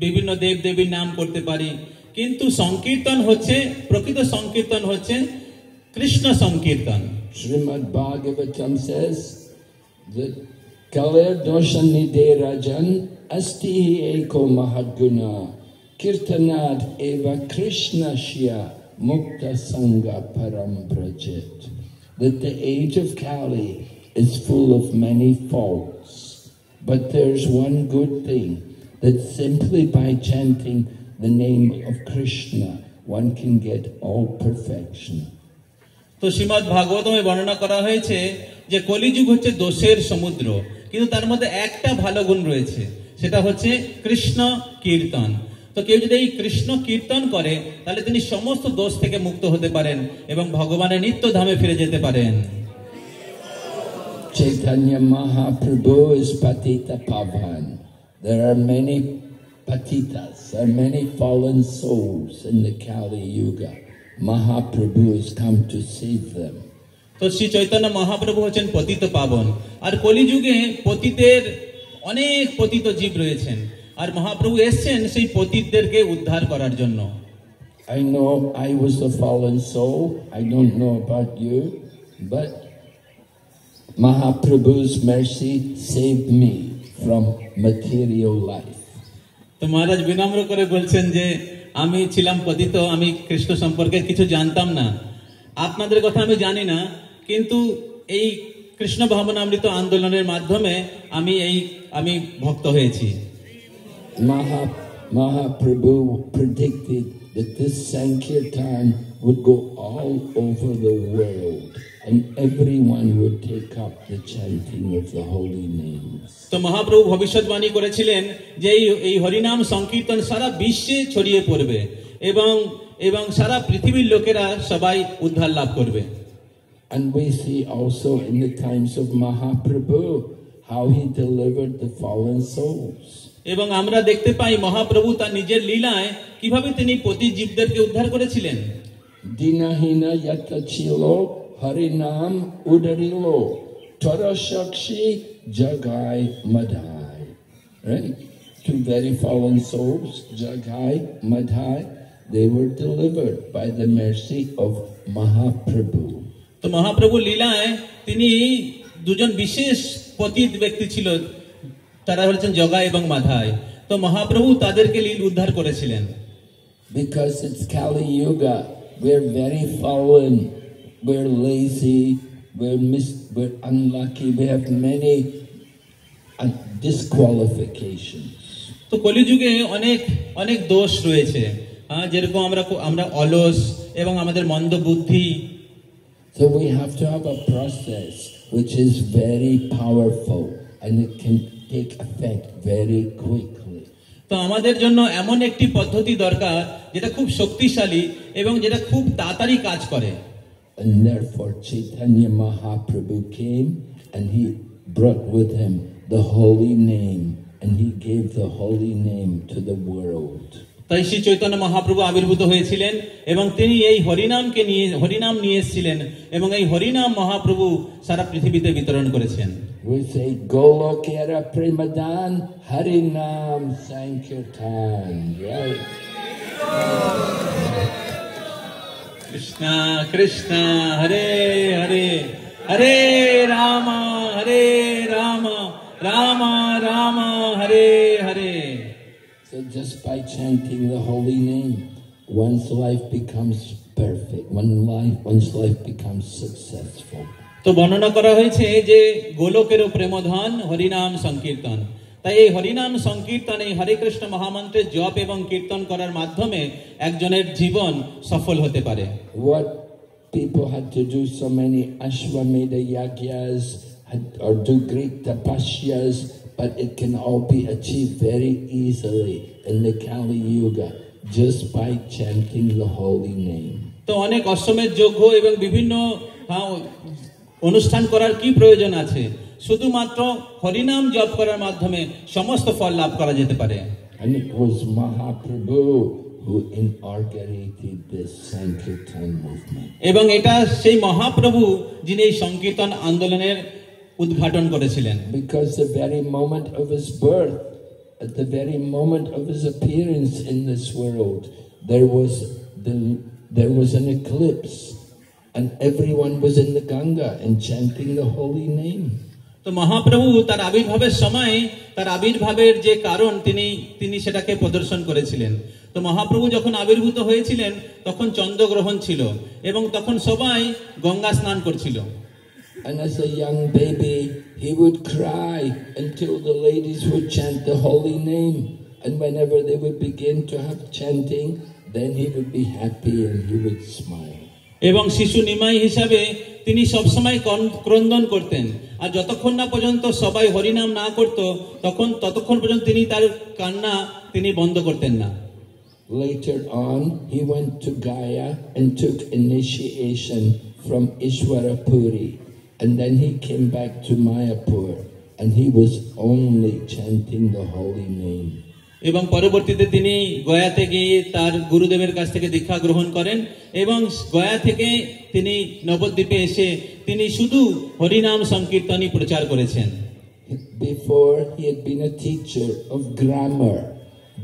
বিভিন্ন দেব দেবীর নাম করতে পারি, কিন্তু সংকীর্তন হচ্ছে, প্রকৃত সংকীর্তন হচ্ছে কৃষ্ণ সংকীর্তন। Srimad Bhagavatam says that Kalir Doshanide Rajan Asti Eko Mahadguna Kirtanad Eva Krishna Shya Mukta Sangha Param Brajet. That the age of Kali is full of many faults, but there's one good thing, that simply by chanting the name of Krishna one can get all perfection. তো শ্রীমদ্ ভাগবতমে বর্ণনা করা হয়েছে যে কলিযুগ হচ্ছে দোষের সমুদ্র, কিন্তু তার মধ্যে একটা ভালো গুণ রয়েছে, সেটা হচ্ছে কৃষ্ণ কীর্তন। তো কেউ যদি এই কৃষ্ণ কীর্তন করে তাহলে তিনি সমস্ত দোষ থেকে মুক্ত হতে পারেন এবং ভগবানের নিত্য ধামে ফিরে যেতে পারেন। Chaitanya Mahaprabhu is Patita Pavan. There are many patitas, there are many fallen souls in the Kali Yuga. Mahaprabhu has come to save them. তো শ্রী চৈতন্য মহাপ্রভু হচ্ছেন পতিত পাবন, আর কলিযুগে পতিতের অনেক পতিত জীব রয়েছেন, আর মহাপ্রভু এসেছেন সেই পতিতদেরকে উদ্ধার করার জন্য। I know I was a fallen soul. I don't know about you, but Mahaprabhu's mercy saved me from material life. তো মহারাজ বিনম্র করে বলছেন যে আমি ছিলাম পতিত, আমি কৃষ্ণ সম্পর্কে কিছু জানতাম না, আপনাদের কথা আমি জানি না, কিন্তু এই কৃষ্ণ ভাবনামৃত আন্দোলনের মাধ্যমে আমি ভক্ত হয়েছি। Mahaprabhu predicted that this Sankirtan would go all over the world and everyone would take up the chanting of the holy names. তো মহাপ্রভু ভবিষ্যৎবাণী করেছিলেন যে এই হরিনাম সংকীর্তন সারা বিশ্বে ছড়িয়ে পড়বে এবং এবং সারা পৃথিবীর লোকেরা সবাই উদ্ধার লাভ করবে। And we see also in the times of Mahaprabhu how he delivered the fallen souls. এবং আমরা দেখতে পাই মহাপ্রভু তার নিজের লীলায় কিভাবে তিনি পতি জীবদেরকে উদ্ধার করেছিলেন। Dinahina yatachilo harinam udarilo tarashakshi jagai madhai. Right? Two very fallen souls, Jagai, Madhai, they were delivered by the mercy of Mahaprabhu. তো মহাপ্রভু লীলায় তিনি দুজন বিশেষ পতিত ব্যক্তি ছিল, তারা হচ্ছেন জগা এবং মাধাই। তো মহাপ্রভু তাদেরকে উদ্ধার করেছিলেন। Because it's Kali Yuga, we're very fallen, we're lazy, we're unlucky, we have many disqualifications. তো কলিযুগে অনেক অনেক দোষ রয়েছে, যেরকম আমরা অলস এবং আমাদের মন্দ বুদ্ধি। So we have to have a process which is very powerful and it can take effect very quickly. তো আমাদের জন্য এমন একটি পদ্ধতি দরকার যেটা খুব শক্তিশালী এবং যেটা খুব তাড়াতাড়ি কাজ করে। And therefore Chaitanya Mahaprabhu came and he brought with him the holy name and he gave the holy name to the world. তাই শ্রী চৈতন্য মহাপ্রভু আবির্ভূত হয়েছিলেন এবং তিনি এই হরিনাম নিয়ে এসেছিলেন এবং এই হরিনাম মহাপ্রভু সারা পৃথিবীতে বিতরণ করেছেন। We say Golokera Premadan Harinam Sankirtan. Right? Krishna Krishna Hare Hare Hare Rama Rama Rama Hare Hare. So just by chanting the holy name, one's life becomes perfect. One's life becomes successful. তো বর্ণনা করা হয়েছে যে গোলকেরও প্রেমধন হরিনাম সংকীর্তন। তাই এই হরিনাম সংকীর্তন, এই হরে কৃষ্ণ মহামন্ত্রের জপ এবং কীর্তন করার মাধ্যমে একজনের জীবন সফল হতে পারে। What people had to do so many Ashwamedha yagyas or do great tapasyas, but it can all be achieved very easily in the Kali Yuga just by chanting the holy name. তো অনেক অশ্বমেধ যজ্ঞ এবং বিভিন্ন অনুষ্ঠান করার কি প্রয়োজন আছে? শুধুমাত্র হরিনাম জপ করার মাধ্যমে সমস্ত ফল লাভ করা যেতে পারে। And it was Mahaprabhu who inaugurated this Sankirtan movement. এবং এটা সেই মহাপ্রভু যিনি এই সংকীর্তন আন্দোলনের উদ্ঘাটন করেছিলেন। Because the very moment of his birth, at the very moment of his appearance in this world, there was an eclipse and everyone was in the Ganga and chanting the holy name. তো মহাপ্রভু তার আবির্ভাবের সময় তার আবির্ভাবের যে কারণ তিনি সেটাকে প্রদর্শন করেছিলেন। তো মহাপ্রভু যখন আবির্ভূত হয়েছিলেন তখন চন্দ্রগ্রহণ ছিল এবং তখন সবাই গঙ্গা স্নান করছিল। And as a young baby, he would cry until the ladies would chant the holy name. And whenever they would begin to have chanting, then he would be happy and he would smile. এবং শিশু নিমাই হিসাবে তিনি সবসময় ক্রন্দন করতেন, আর যতক্ষণ না পর্যন্ত সবাই হরিনাম না করত ততক্ষণ পর্যন্ত তিনি তার কান্না তিনি বন্ধ করতেন না। Later on, he went to Gaya and took initiation from Ishwarapuri. And then he came back to Mayapur and he was only chanting the holy name. এবং পরবর্তীতে তিনি গয়াতে গিয়ে তার গুরুদেবের কাছ থেকে দীক্ষা গ্রহণ করেন এবং গয়া থেকে তিনি নবদ্বীপে এসে তিনি শুধু হরিনাম সংকীর্তনই প্রচার করেছেন। Before he had been a teacher of grammar,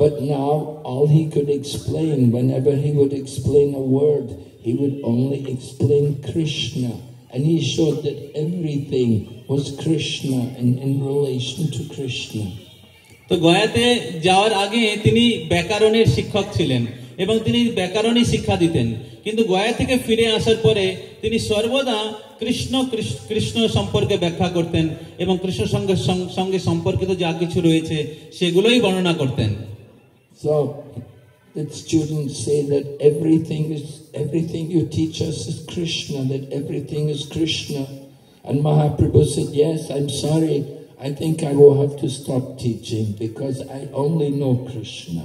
but now all he could explain, whenever he would explain a word, he would only explain Krishna. And he showed that everything was Krishna and in relation to Krishna. তো গয়াতে যাওয়ার আগে তিনি ব্যাকরণের শিক্ষক ছিলেন এবং তিনি ব্যাকরণই শিক্ষা দিতেন, কিন্তু গয়া থেকে ফিরে আসার পরে তিনি সর্বদা কৃষ্ণ সম্পর্কে ব্যাখ্যা করতেন এবং কৃষ্ণ সঙ্গে সম্পর্কিত যা কিছু রয়েছে সেগুলোই বর্ণনা করতেন। So that students say that everything you teach us is Krishna, that everything is Krishna. And Mahaprabhu said, yes, I'm sorry, I think I will have to stop teaching because I only know Krishna.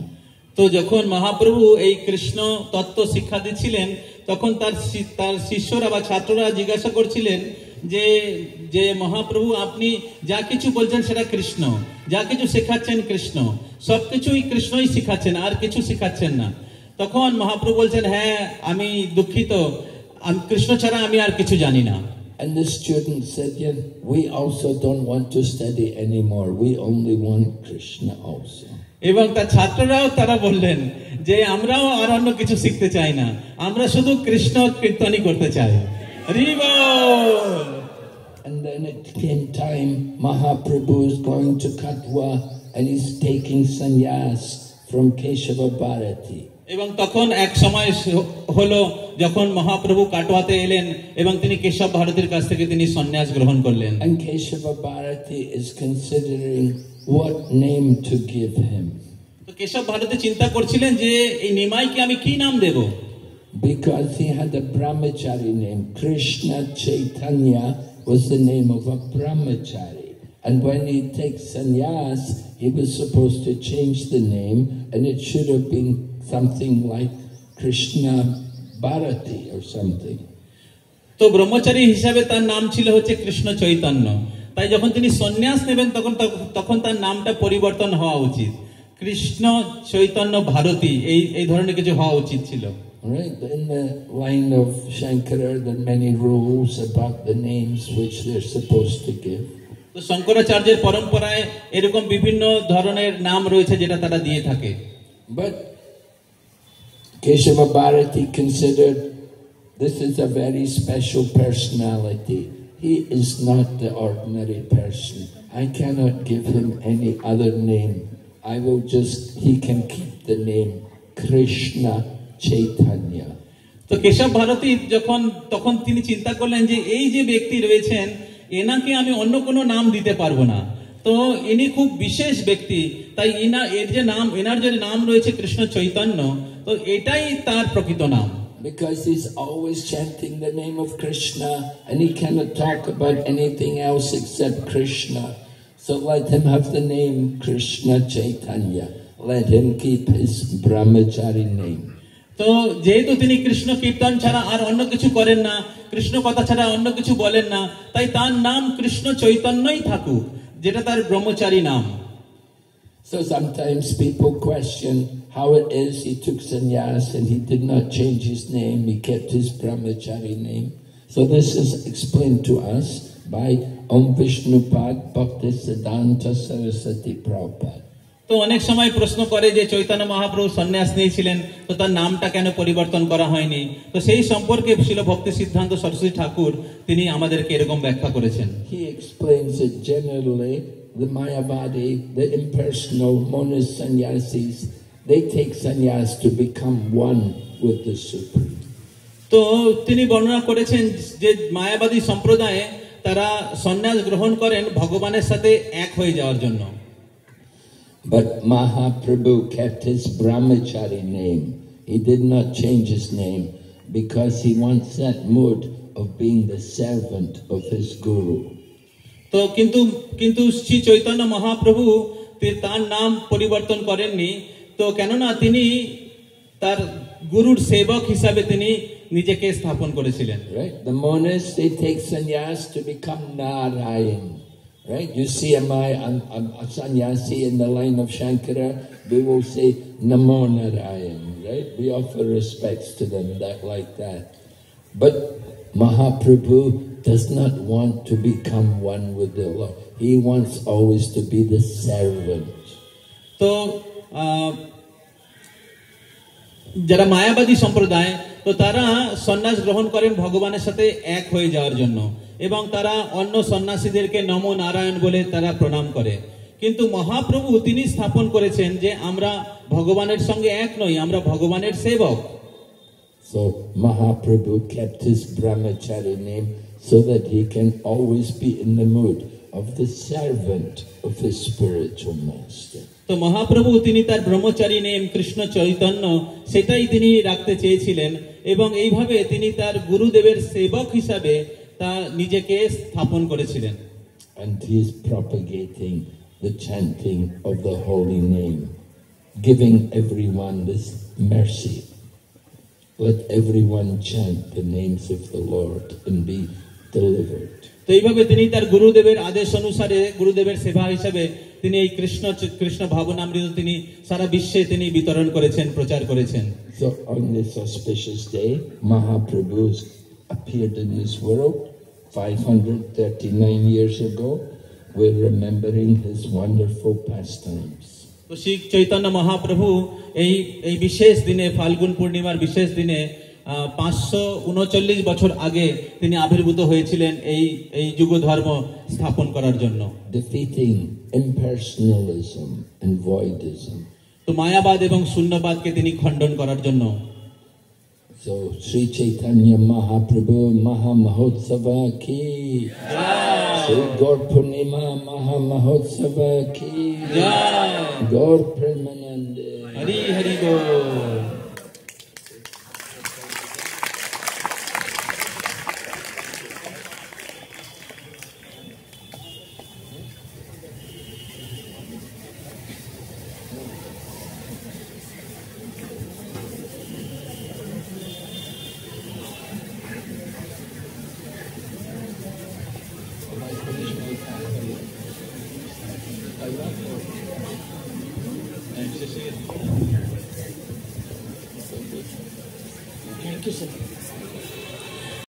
তো যখন মহাপ্রভু এই কৃষ্ণ তত্ত্ব শিক্ষা দিচ্ছিলেন তখন তার শিষ্যরা বা ছাত্ররা জিজ্ঞাসা করছিলেন যে যে মহাপ্রভু আপনি যা কিছু বলছেন সেটা কৃষ্ণ, যা কিছু শেখাচ্ছেন কৃষ্ণ, সবকিছুই কৃষ্ণই শিখাচ্ছেন, আর কিছু শিখাচ্ছেন না। তখন মহাপ্রভু বলছেন, হ্যাঁ আমি দুঃখিত, কৃষ্ণ ছাড়া আমি আর কিছু জানি না। And the student said, yeah, we also don't want to study anymore, we only want Krishna also. এবং তার ছাত্ররাও তারা বললেন যে আমরাও আর অন্য কিছু শিখতে চাই না, আমরা শুধু কৃষ্ণ কীর্তনই করতে চাই। And then it came time, Mahaprabhu is going to Katwa and he's taking sannyas from Keshava Bharati. এবং তখন এক সময় হলো যখন মহাপ্রভু কাটোয়াতে এলেন এবং তিনি কেশব ভারতীর কাছ থেকে তিনি সন্ন্যাস গ্রহণ করলেন। And Keshava Bharati is considering what name to give him. তো কেশব ভারতী চিন্তা করছিলেন যে এই নিমাইকে আমি কি নাম দেব? Because he had a brahmachari name. Krishna Chaitanya was the name of a brahmachari. And when he takes sannyas, he was supposed to change the name, and it should have been something like Krishna Bharati or something. তো ব্রহ্মচারী হিসাবে তার নাম ছিল হচ্ছে কৃষ্ণ চৈতন্য। তাই যখন তিনি সন্ন্যাস নেবেন তখন তার নামটা পরিবর্তন হওয়া উচিত, কৃষ্ণ চৈতন্য ভারতী এই ধরনের কিছু হওয়া উচিত ছিল। Right, in the line of Shankara, there are many rules about the names which they're supposed to give. তো শঙ্করাচার্যের পরম্পরায় এরকম বিভিন্ন ধরনের নাম রয়েছে যেটা তারা দিয়ে থাকে। But Keshava Bharati considered this is a very special personality. He is not the ordinary person. I cannot give him any other name. He can keep the name Krishna Chaitanya. তো কেশব ভারতী তখন তিনি চিন্তা করলেন যে এই যে ব্যক্তি রয়েছেন এনাকে আমি অন্য কোনো নাম দিতে পারবো না, তো ইনি খুব বিশেষ ব্যক্তি, তাই এনার যে নাম রয়েছে কৃষ্ণ চৈতন্য, তো এটাই তার প্রকৃত নাম। Because he's always chanting the name of Krishna and he cannot talk about anything else except Krishna. So let him have the name Krishna Chaitanya. Let him keep his brahmachari name. তো যেহেতু তিনি কৃষ্ণ কীর্তন ছাড়া আর অন্য কিছু করেন না, কৃষ্ণ কথা ছাড়া অন্য কিছু বলেন না, তাই তার নাম কৃষ্ণ চৈতন্যই থাকুক, যেটা তার ব্রহ্মচারী নাম। So sometimes people question how it is he took sannyas and he did not change his name, he kept his brahmachari name. So this is explained to us by Om Vishnupad Bhaktisiddhanta Saraswati Prabhupada. তো অনেক সময় প্রশ্ন করে যে চৈতন্য মহাপ্রভু সন্ন্যাস নিয়েছিলেন, তো তার নামটা কেন পরিবর্তন করা হয়নি? তো সেই সম্পর্কে শিল ভক্তি সিদ্ধান্ত সরস্বতী ঠাকুর তিনি আমাদেরকে এরকম ব্যাখ্যা করেছেন। He explains it generally. The Mayavadi, the impersonal monas sannyasis, they take sannyas to become one with the Supreme. তো তিনি বর্ণনা করেছেন যে মায়াবাদী সম্প্রদায়ে তারা সন্ন্যাস গ্রহণ করেন ভগবানের সাথে এক হয়ে যাওয়ার জন্য। But Mahaprabhu kept his brahmachari name. He did not change his name because he wants that mood of being the servant of his guru. তো কিন্তু শ্রী চৈতন্য মহাপ্রভু তার নাম পরিবর্তন করেননি, তো কেননা তিনি তার গুরুর সেবক হিসাবে তিনি নিজেকে স্থাপন করেছিলেন। Right, the monas, they take sannyas to become Narayan. Right, you see a sannyasi in the line of Shankara, we will say Namo Narayan. Right, we offer respects to them like that. But Mahaprabhu does not want to become one with the Lord. He wants always to be the servant. তো যারা মায়াবাদী সম্প্রদায়, তো তারা সন্ন্যাস গ্রহণ করেন ভগবানের সাথে এক হয়ে যাওয়ার জন্য, এবং তারা অন্য সন্ন্যাসীদেরকে নমো নারায়ণ বলে তারা প্রণাম করে। কিন্তু মহাপ্রভু তিনি স্থাপন করেছেন যে আমরা ভগবানের সঙ্গে এক নই, আমরা ভগবানের সেবক। So Mahaprabhu kept his brahmachari name so that he can always be in the mood of the servant of his spiritual master. তো তো মহাপ্রভু তিনি তার ব্রহ্মচারী নেম কৃষ্ণ চৈতন্য সেটাই তিনি রাখতে চেয়েছিলেন এবং এইভাবে তিনি তার গুরুদেবের সেবক হিসাবে তা নিজেকে স্থাপন করেছিলেন। And he is propagating the chanting of the holy name, giving everyone this mercy. Let everyone chant the names of the Lord and be delivered. তো এইভাবে তিনি তার গুরুদেবের আদেশ অনুসারে গুরুদেবের সেবা হিসাবে তিনি এই কৃষ্ণ ভাবনামৃত তিনি সারা বিশ্বে তিনি বিতরণ করেছেন, প্রচার করেছেন। So on this auspicious day, Mahaprabhu appeared in this world 539 years ago. We're remembering his wonderful pastimes. তো শ্রী চৈতন্য মহাপ্রভু এই বিশেষ দিনে, ফাল্গুন পূর্ণিমার বিশেষ দিনে 539 বছর আগে তিনি আবির্ভূত হয়েছিলেন এই যুগ ধর্ম স্থাপন করার জন্য, defeating impersonalism and voidism. তো মায়াবাদ এবং শূন্যবাদকে তিনি খণ্ডন করার জন্য। So Sri Chaitanya Mahaprabhu Maha Mahotsava ki jai, Sri Gaur Purnima Maha Mahotsava ki jai, Gaur Premanande Hari Hari Gaur। Thank you, sir.